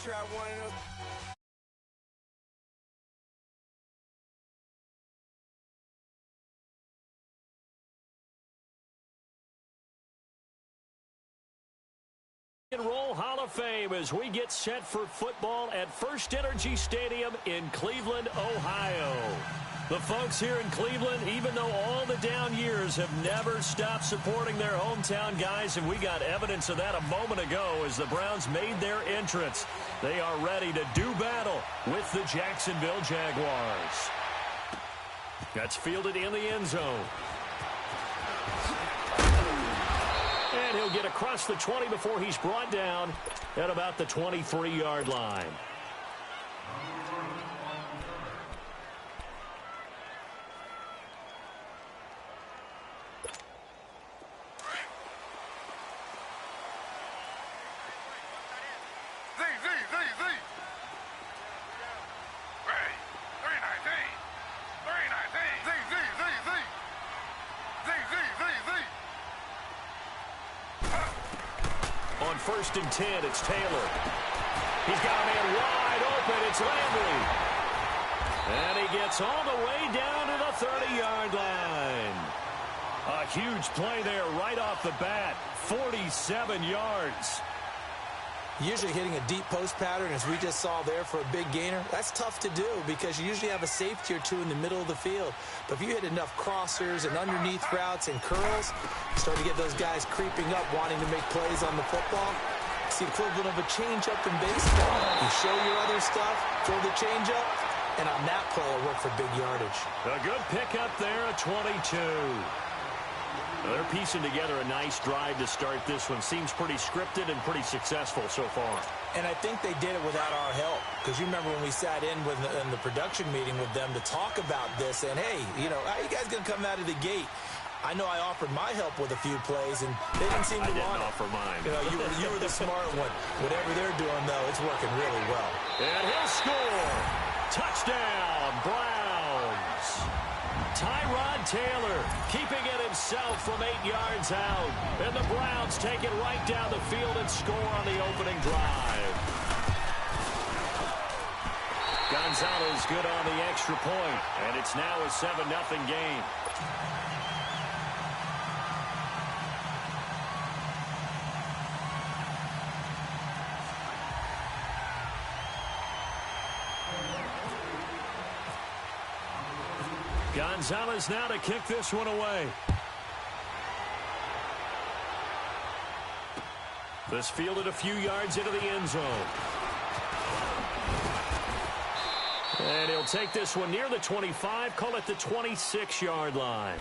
sure I wanted to. Roll Hall of Fame as we get set for football at First Energy Stadium in Cleveland, Ohio. The folks here in Cleveland, even though all the down years, have never stopped supporting their hometown guys, and we got evidence of that a moment ago as the Browns made their entrance. They are ready to do battle with the Jacksonville Jaguars. That's fielded in the end zone. And he'll get across the 20 before he's brought down at about the 23-yard line. On 1st and 10, it's Taylor. He's got a man wide open. It's Landry. And he gets all the way down to the 30-yard line. A huge play there right off the bat. 47 yards. Usually hitting a deep post pattern, as we just saw there, for a big gainer, that's tough to do because you usually have a safety or two in the middle of the field. But if you hit enough crossers and underneath routes and curls, you start to get those guys creeping up, wanting to make plays on the football. It's the equivalent of a changeup in baseball. You show your other stuff, throw the changeup, and on that play, it'll work for big yardage. A good pickup there at 22. They're piecing together a nice drive to start this one. Seems pretty scripted and pretty successful so far. And I think they did it without our help. Because you remember when we sat in the production meeting with them to talk about this. And, hey, you know, how are you guys going to come out of the gate? I know I offered my help with a few plays, and they didn't seem to want it. I didn't offer mine. You know, you were the smart one. Whatever they're doing, though, it's working really well. And he'll score. Touchdown, Browns. Tyrod Taylor keeping it himself from 8 yards out. And the Browns take it right down the field and score on the opening drive. Gonzalez good on the extra point, and it's now a 7-0 game. Gonzalez now to kick this one away. This fielded a few yards into the end zone. And he'll take this one near the 25, call it the 26-yard line.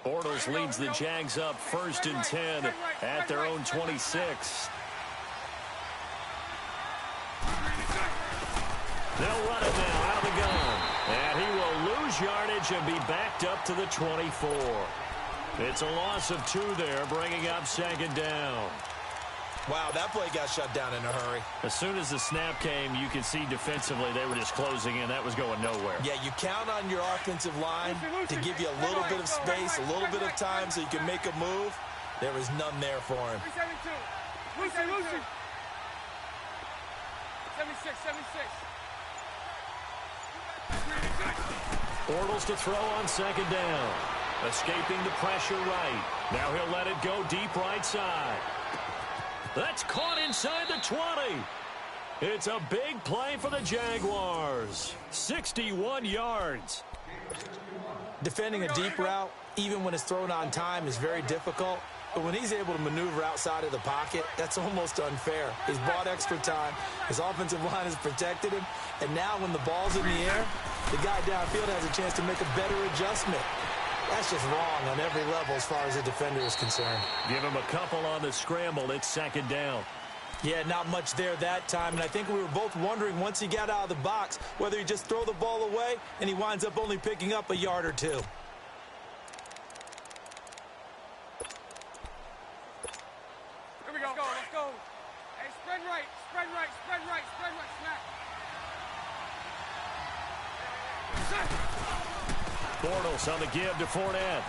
Bortles leads the Jags up 1st and 10 at their own 26. They'll run it now out of the gun. And he will lose yardage and be backed up to the 24. It's a loss of 2 there, bringing up 2nd down. Wow, that play got shut down in a hurry. As soon as the snap came, you could see defensively they were just closing in. That was going nowhere. Yeah, you count on your offensive line to give you a little bit of space, a little bit of time so you can make a move. There was none there for him. 76. Bortles to throw on 2nd down. Escaping the pressure right. Now he'll let it go deep right side. That's caught inside the 20. It's a big play for the Jaguars. 61 yards. Defending a deep route, even when it's thrown on time, is very difficult. But when he's able to maneuver outside of the pocket, that's almost unfair. He's bought extra time. His offensive line has protected him. And now when the ball's in the air, the guy downfield has a chance to make a better adjustment. That's just wrong on every level as far as the defender is concerned. Give him a couple on the scramble. It's 2nd down. Yeah, not much there that time. And I think we were both wondering once he got out of the box whether he just throw the ball away and he winds up only picking up a yard or 2. Here we go. Let's go. Hey, spread right, snap. Bortles on the give to Fournette.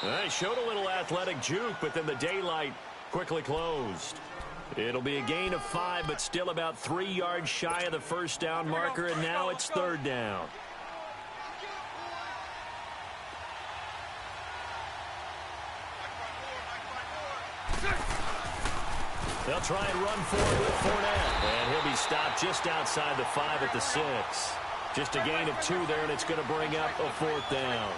They showed a little athletic juke, but then the daylight quickly closed. It'll be a gain of 5, but still about 3 yards shy of the first down marker, and now it's third down. They'll try and run forward with Fournette, and he'll be stopped just outside the 5 at the 6. Just a gain of 2 there, and it's going to bring up a fourth down.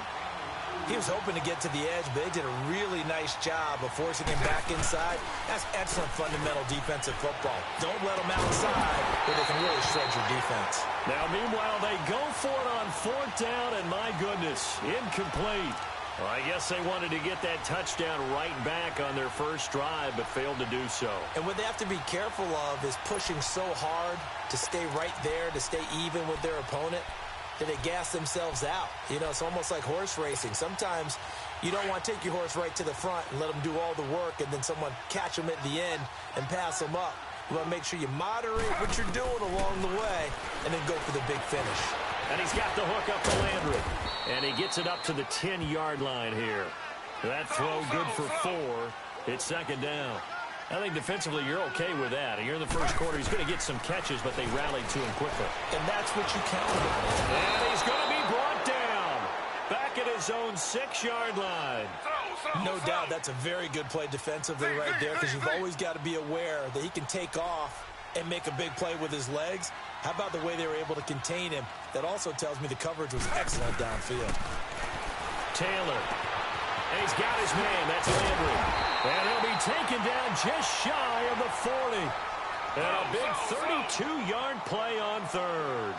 He was hoping to get to the edge, but they did a really nice job of forcing him back inside. That's excellent fundamental defensive football. Don't let them outside where they can really shred your defense. Now, meanwhile, they go for it on fourth down, and my goodness, incomplete. Well, I guess they wanted to get that touchdown right back on their first drive, but failed to do so. And what they have to be careful of is pushing so hard to stay right there, to stay even with their opponent, that they gas themselves out. You know, it's almost like horse racing. Sometimes you don't want to take your horse right to the front and let them do all the work, and then someone catch them at the end and pass them up. You want to make sure you moderate what you're doing along the way and then go for the big finish. And he's got the hook up to Landry. And he gets it up to the 10-yard line here. That throw good for 4. It's second down. I think defensively you're okay with that. Here in the first quarter, he's going to get some catches, but they rallied to him quickly. And that's what you count on. And he's going to be brought down. Back at his own 6-yard line. No doubt that's a very good play defensively right there, because you've always got to be aware that he can take off and make a big play with his legs. How about the way they were able to contain him? That also tells me the coverage was excellent downfield. Taylor. And he's got his man. That's Landry. And he'll be taken down just shy of the 40. And a big 32-yard play on third.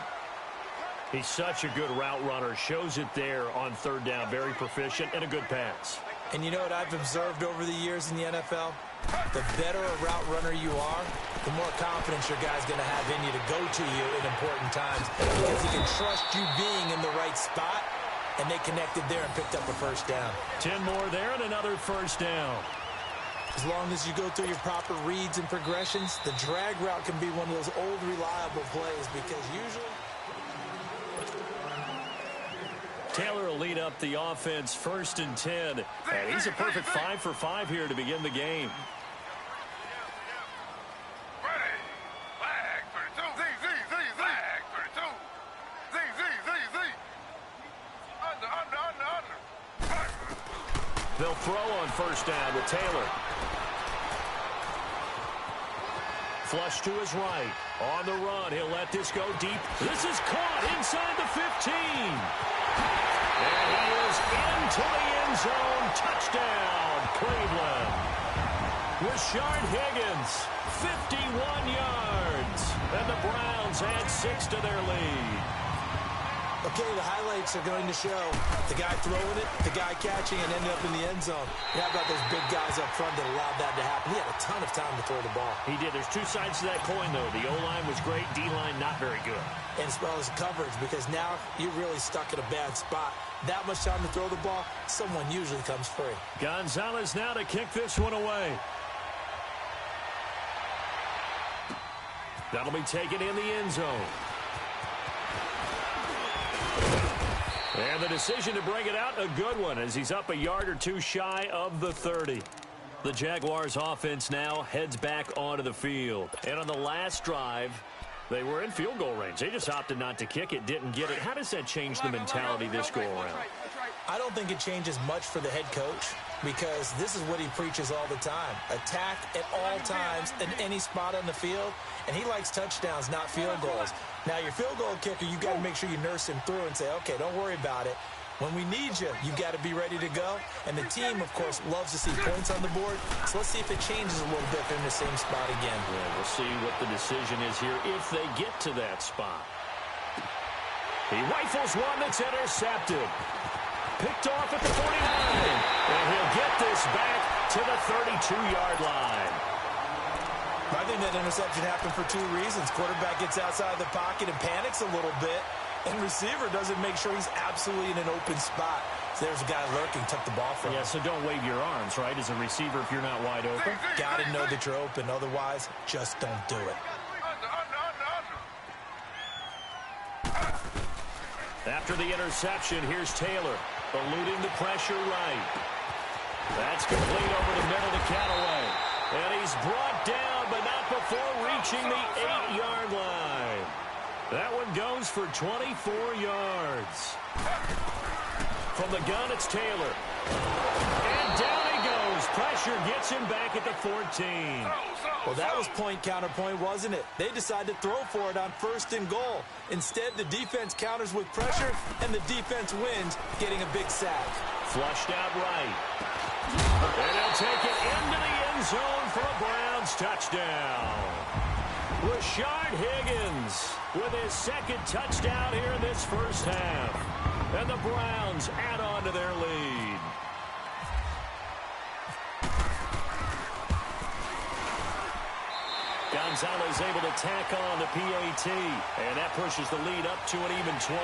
He's such a good route runner. Shows it there on third down. Very proficient and a good pass. And you know what I've observed over the years in the NFL? The better a route runner you are, the more confidence your guy's going to have in you to go to you in important times, because he can trust you being in the right spot, and they connected there and picked up a first down. 10 more there and another first down. As long as you go through your proper reads and progressions, the drag route can be one of those old reliable plays, because usually Taylor will lead up the offense first and 10. And he's a perfect 5 for 5 here to begin the game. They'll throw on first down with Taylor. Flush to his right. On the run, he'll let this go deep. This is caught inside the 15. And he is into the end zone. Touchdown, Cleveland. Rashard Higgins, 51 yards. And the Browns add 6 to their lead. Okay, the highlights are going to show the guy throwing it, the guy catching, and ended up in the end zone. How about those big guys up front that allowed that to happen? He had a ton of time to throw the ball. He did. There's 2 sides to that coin, though. The O-line was great. D-line not very good. And as well as coverage, because now you're really stuck in a bad spot. That much time to throw the ball, someone usually comes free. Gonzalez now to kick this one away. That'll be taken in the end zone. And the decision to bring it out, a good one, as he's up a yard or 2 shy of the 30. The Jaguars offense now heads back onto the field. And on the last drive, they were in field goal range. They just opted not to kick it, didn't get it. How does that change the mentality this go around? I don't think it changes much for the head coach, because this is what he preaches all the time. Attack at all times in any spot on the field, and he likes touchdowns, not field goals. Now, your field goal kicker, you got to make sure you nurse him through and say, okay, don't worry about it. When we need you, you've got to be ready to go. And the team, of course, loves to see points on the board. So let's see if it changes a little bit. They're in the same spot again. Yeah, we'll see what the decision is here if they get to that spot. He rifles one that's intercepted. Picked off at the 49. And he'll get this back to the 32-yard line. I think that interception happened for 2 reasons. Quarterback gets outside the pocket and panics a little bit. And receiver doesn't make sure he's absolutely in an open spot. So there's a guy lurking, took the ball from him. Yeah, so don't wave your arms, right, as a receiver if you're not wide open. Got to know that you're open. Otherwise, just don't do it. After the interception, here's Taylor, eluding the pressure right. That's complete over the middle to Callaway. And he's brought down, but not before reaching the 8-yard line. That one goes for 24 yards. From the gun, it's Taylor. And down he goes. Pressure gets him back at the 14. Well, that was point counterpoint, wasn't it? They decided to throw for it on 1st and goal. Instead, the defense counters with pressure, and the defense wins, getting a big sack. Flushed out right. And he'll take it into the end zone for a Browns touchdown. Rashard Higgins with his 2nd touchdown here in this first half. And the Browns add on to their lead. Gonzalez able to tack on the PAT. And that pushes the lead up to an even 20.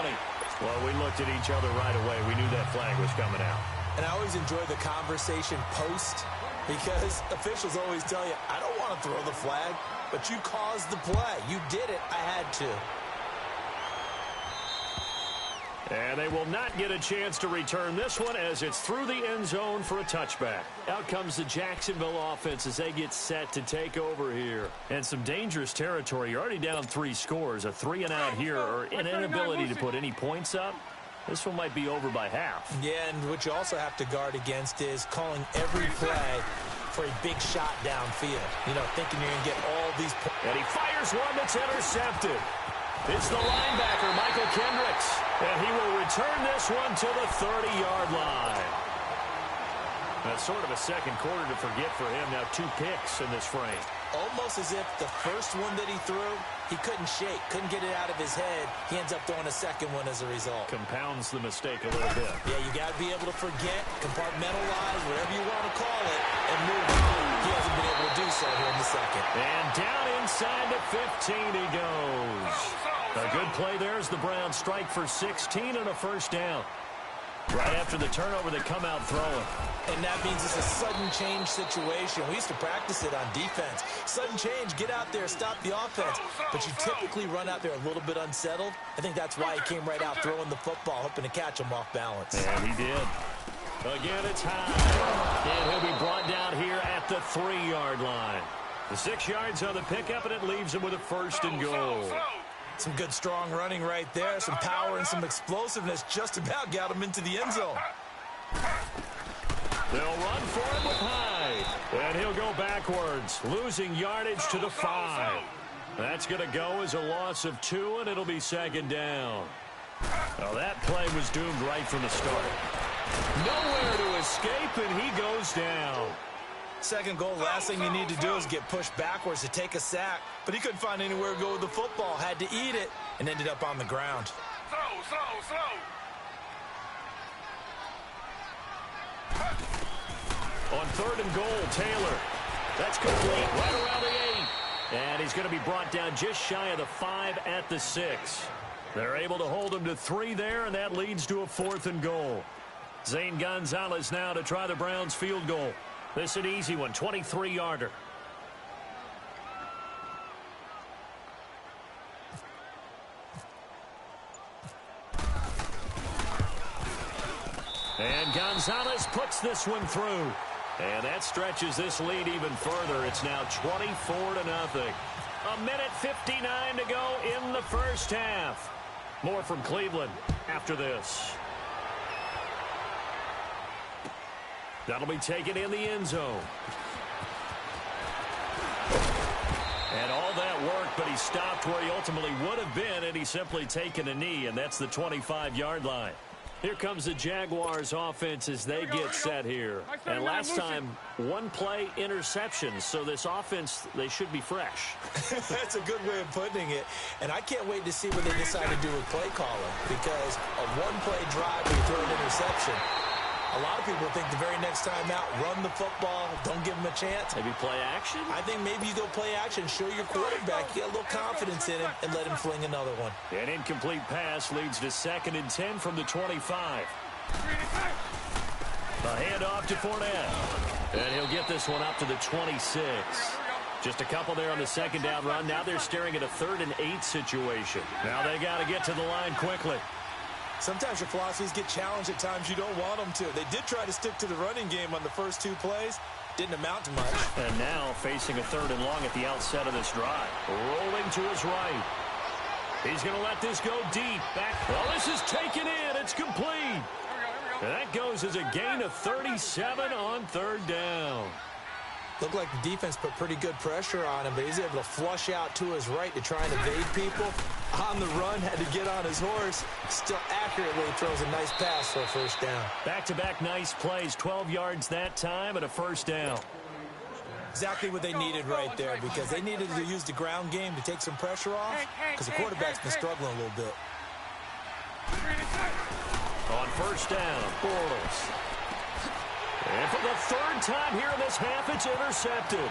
Well, we looked at each other right away. We knew that flag was coming out. And I always enjoy the conversation post because officials always tell you, I don't want to throw the flag, but you caused the play. You did it. I had to. And they will not get a chance to return this one as it's through the end zone for a touchback. Out comes the Jacksonville offense as they get set to take over here. And some dangerous territory. You're already down 3 scores. A 3-and-out here or an inability to put any points up. This one might be over by half. Yeah, and what you also have to guard against is calling every play for a big shot downfield. You know, thinking you're going to get all these points. And he fires one that's intercepted. It's the linebacker, Michael Kendricks. And he will return this one to the 30-yard line. That's sort of a second quarter to forget for him. Now 2 picks in this frame. Almost as if the first one that he threw, he couldn't shake, couldn't get it out of his head. He ends up throwing a second one as a result. Compounds the mistake a little bit. Yeah, you got to be able to forget, compartmentalize, whatever you want to call it, and move on. He hasn't been able to do so here in the second. And down inside the 15 he goes. A good play there as the Browns strike for 16 and a first down. Right after the turnover, they come out throwing. And that means it's a sudden change situation. We used to practice it on defense. Sudden change, get out there, stop the offense. But you typically run out there a little bit unsettled. I think that's why he came right out throwing the football, hoping to catch him off balance. And he did. Again, it's high. And he'll be brought down here at the 3-yard line. The 6 yards on the pickup, and it leaves him with a 1st and goal. Some good, strong running right there. Some power and some explosiveness just about got him into the end zone. They'll run for it with Hyde. And he'll go backwards, losing yardage to the 5. That's going to go as a loss of 2, and it'll be 2nd down. Well, that play was doomed right from the start. Nowhere to escape, and he goes down. 2nd goal, last thing you need to do is get pushed backwards to take a sack. But he couldn't find anywhere to go with the football. Had to eat it and ended up on the ground. Slow. On 3rd and goal, Taylor. That's complete right around the 8. And he's going to be brought down just shy of the 5 at the 6. They're able to hold him to 3 there, and that leads to a 4th and goal. Zane Gonzalez now to try the Browns field goal. This an easy one, 23-yarder. And Gonzalez puts this one through. And that stretches this lead even further. It's now 24-0. A minute 59 to go in the first half. More from Cleveland after this. That'll be taken in the end zone. And all that worked, but he stopped where he ultimately would have been, and he's simply taken a knee, and that's the 25-yard line. Here comes the Jaguars offense as they get set here. And last time, 1 play interception, so this offense, they should be fresh. That's a good way of putting it. And I can't wait to see what they decide to do with play calling, because a 1-play drive where you throw an interception, a lot of people think the very next time out, run the football, don't give him a chance. Maybe play action? I think maybe you go play action, show your quarterback, get a little confidence in him, and let him fling another one. An incomplete pass leads to 2nd and 10 from the 25. A handoff to Fournette. And he'll get this one up to the 26. Just a couple there on the 2nd down run. Now they're staring at a 3rd and 8 situation. Now they got to get to the line quickly. Sometimes your philosophies get challenged at times you don't want them to. They did try to stick to the running game on the first 2 plays. Didn't amount to much. And now facing a 3rd and long at the outset of this drive. Rolling to his right. He's going to let this go deep. Back. Well, this is taken in. It's complete. Here we go. And that goes as a gain of 37 on 3rd down. Looked like the defense put pretty good pressure on him, but he's able to flush out to his right to try and evade people. On the run, had to get on his horse. Still accurately throws a nice pass for a 1st down. Back-to-back nice plays. 12 yards that time and a 1st down. Exactly what they needed right there, because they needed to use the ground game to take some pressure off, because the quarterback's been struggling a little bit. On 1st down, Bortles. And for the 3rd time here in this half, it's intercepted.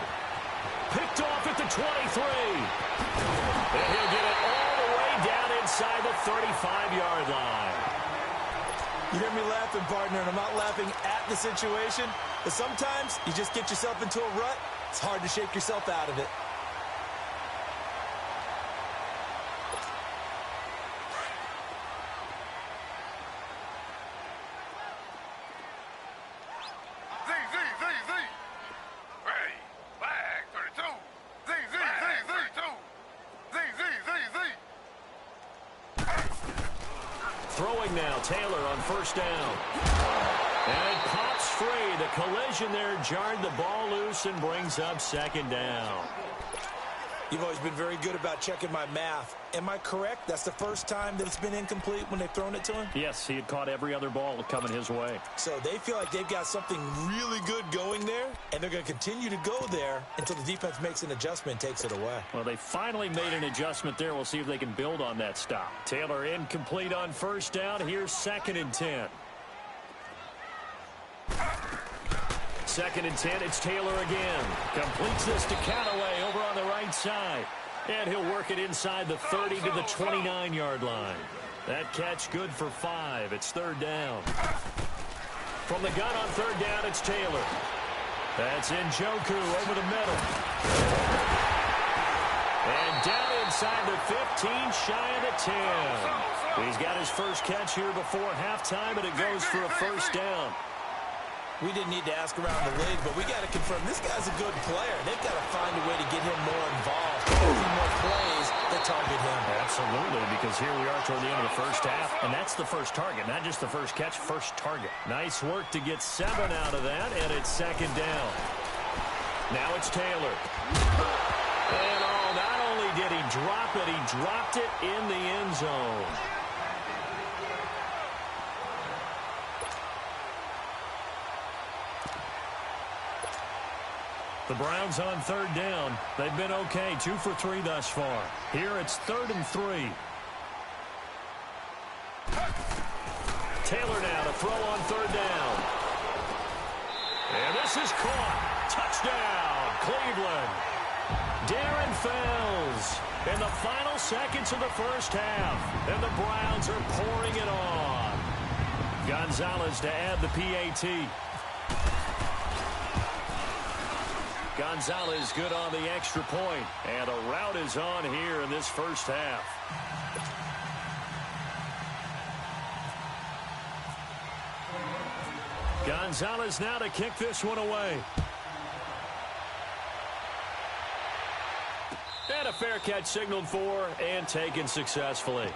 Picked off at the 23. And he'll get it all the way down inside the 35-yard line. You hear me laughing, partner, and I'm not laughing at the situation, but sometimes you just get yourself into a rut. It's hard to shake yourself out of it. Throwing now, Taylor on 1st down. And it pops free. The collision there jarred the ball loose and brings up 2nd down. You've always been very good about checking my math. Am I correct? That's the 1st time that it's been incomplete when they've thrown it to him? Yes, he had caught every other ball coming his way. So they feel like they've got something really good going there, and they're going to continue to go there until the defense makes an adjustment and takes it away. Well, they finally made an adjustment there. We'll see if they can build on that stop. Taylor incomplete on 1st down. Here's 2nd and 10. 2nd and 10, it's Taylor again. Completes this to Callaway over on the right side. And he'll work it inside the 30 to the 29-yard line. That catch good for 5. It's 3rd down. From the gun on 3rd down, it's Taylor. That's Njoku over the middle. And down inside the 15, shy of the 10. He's got his first catch here before halftime, and it goes for a 1st down. We didn't need to ask around the league, but we got to confirm this guy's a good player. They've got to find a way to get him more involved, a few more plays that target him. Absolutely, because here we are toward the end of the 1st half, and that's the first target, not just the first catch, first target. Nice work to get 7 out of that, and it's 2nd down. Now it's Taylor. And not only did he drop it, he dropped it in the end zone. The Browns on 3rd down. They've been okay, 2 for 3 thus far. Here it's 3rd and 3. Taylor now to throw on 3rd down. And this is caught. Touchdown, Cleveland. Darren Fells in the final seconds of the 1st half. And the Browns are pouring it on. Gonzalez to add the PAT. Gonzalez good on the extra point. And a rout is on here in this 1st half. Gonzalez now to kick this one away. And a fair catch signaled for and taken successfully.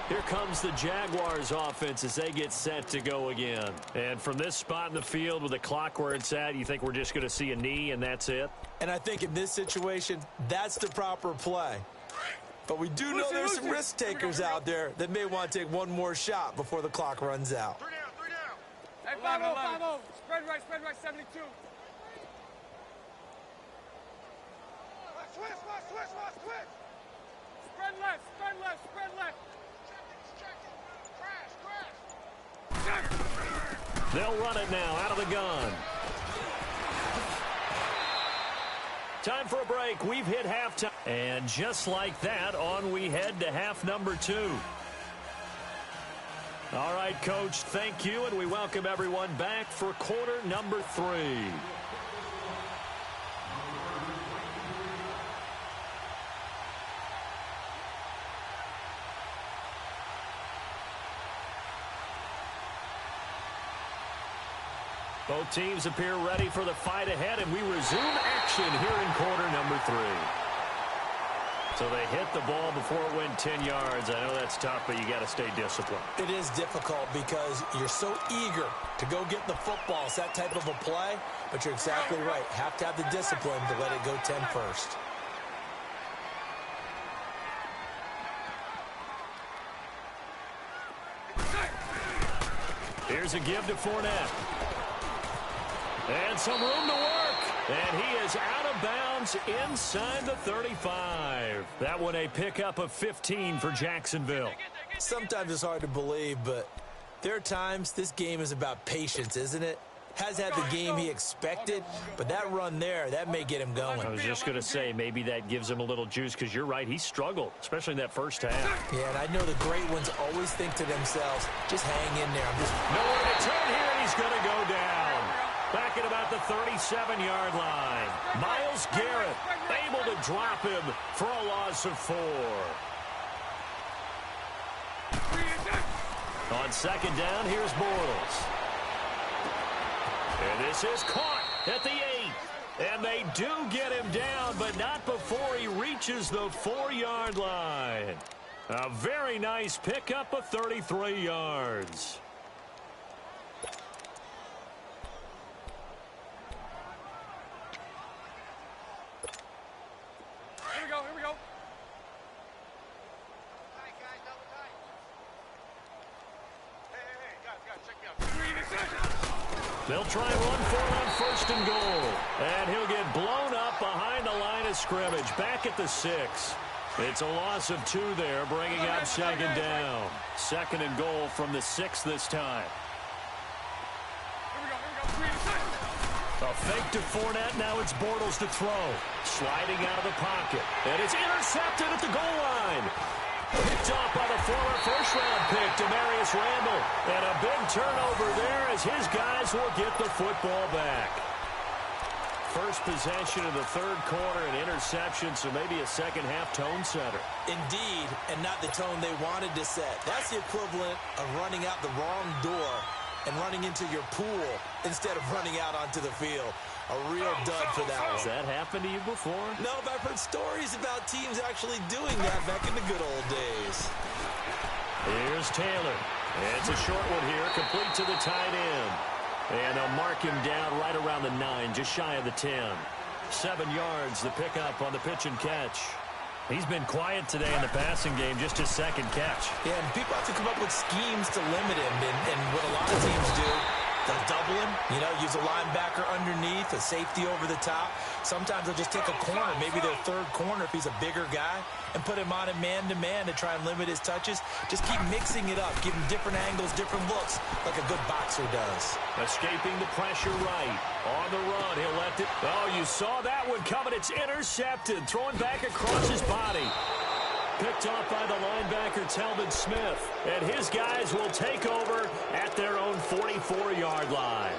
Here comes the Jaguars offense as they get set to go again. And from this spot in the field with the clock where it's at, you think we're just going to see a knee and that's it? And I think in this situation, that's the proper play. But we do know there's some risk takers out there that may want to take one more shot before the clock runs out. 3 down. Hey, 5-0. Spread right, 72. Switch. Spread left. They'll run it now out of the gun. Time for a break. We've hit halftime. And just like that, on we head to half number 2. All right, Coach, thank you, and we welcome everyone back for quarter number 3. Both teams appear ready for the fight ahead, and we resume action here in quarter number 3. So they hit the ball before it went 10 yards. I know that's tough, but you got to stay disciplined. It is difficult because you're so eager to go get the football. It's that type of a play, but you're exactly right. Have to have the discipline to let it go 10 first. Here's a give to Fournette. And some room to work. And he is out of bounds inside the 35. That one a pickup of 15 for Jacksonville. Sometimes it's hard to believe, but there are times this game is about patience, isn't it? Has had the game he expected, but that run there, that may get him going. I was just going to say, maybe that gives him a little juice, because you're right, he struggled, especially in that first half. Yeah, and I know the great ones always think to themselves, just hang in there. Nowhere to turn here, and he's going to go down. Back at about the 37-yard line. Myles Garrett able to drop him for a loss of 4. On second down, here's Bortles. And this is caught at the 8. And they do get him down, but not before he reaches the 4-yard line. A very nice pickup of 33 yards. Here we go. Hey, guys, check me out. They'll try and run for it on first and goal. And he'll get blown up behind the line of scrimmage. Back at the 6. It's a loss of 2 there, bringing up second down. Second and goal from the 6 this time. A fake to Fournette. Now it's Bortles to throw. Sliding out of the pocket. And it's intercepted at the goal line. Picked off by the former first-round pick, Demarius Randall. And a big turnover there as his guys will get the football back. First possession of the third quarter, an interception, so maybe a second-half tone setter. Indeed, and not the tone they wanted to set. That's the equivalent of running out the wrong door and running into your pool instead of running out onto the field. A real dud for that one. Has that happened to you before? No, but I've heard stories about teams actually doing that back in the good old days. Here's Taylor. It's a short one here, complete to the tight end. And they'll mark him down right around the 9, just shy of the 10. 7 yards, the pickup on the pitch and catch. He's been quiet today in the passing game, just his second catch. Yeah, and people have to come up with schemes to limit him, and what a lot of teams do, they'll double him, use a linebacker underneath, a safety over the top. Sometimes they'll just take a corner, maybe their third corner if he's a bigger guy, and put him on a man-to-man to try and limit his touches. Just keep mixing it up, give him different angles, different looks, like a good boxer does. Escaping the pressure right. On the run, he'll let it. Oh, you saw that one coming. It's intercepted. Throwing back across his body. Picked off by the linebacker, Telvin Smith. And his guys will take over at their own 44-yard line.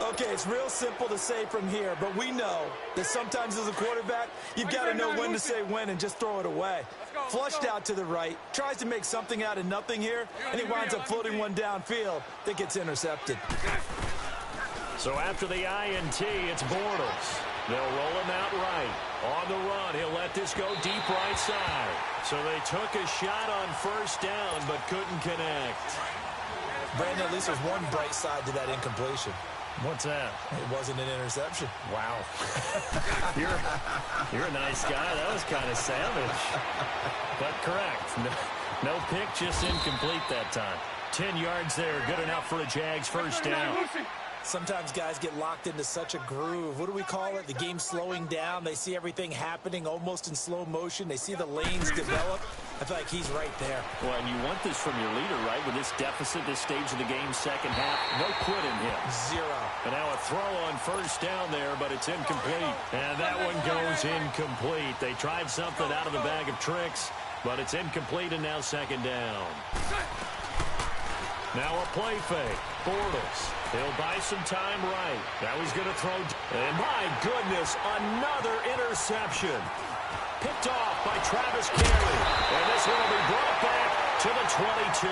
Okay, it's real simple to say from here, but we know that sometimes as a quarterback, you've got to know when to say when and just throw it away. Flushed out to the right, tries to make something out of nothing here, and he winds up floating one downfield that gets intercepted. So after the INT, it's Bortles. They'll roll him out right. On the run, he'll let this go deep right side. So they took a shot on first down, but couldn't connect. Brandon, at least there's one bright side to that incompletion. What's that? It wasn't an interception. Wow. You're a nice guy. That was kind of savage. But correct. No pick, just incomplete that time. 10 yards there. Good enough for a Jags first down. Sometimes guys get locked into such a groove. What do we call it? The game slowing down. They see everything happening almost in slow motion. They see the lanes develop. I feel like he's right there. Well, and you want this from your leader, right? With this deficit, this stage of the game, second half, no quitting him. 0. And now a throw on first down there, but it's incomplete. And that one goes incomplete. They tried something out of the bag of tricks, but it's incomplete, and now second down. Now a play fake. Bortles. He'll buy some time right. Now he's going to throw. And my goodness, another interception. Picked off by Travis Carey. And this one will be brought back to the 22.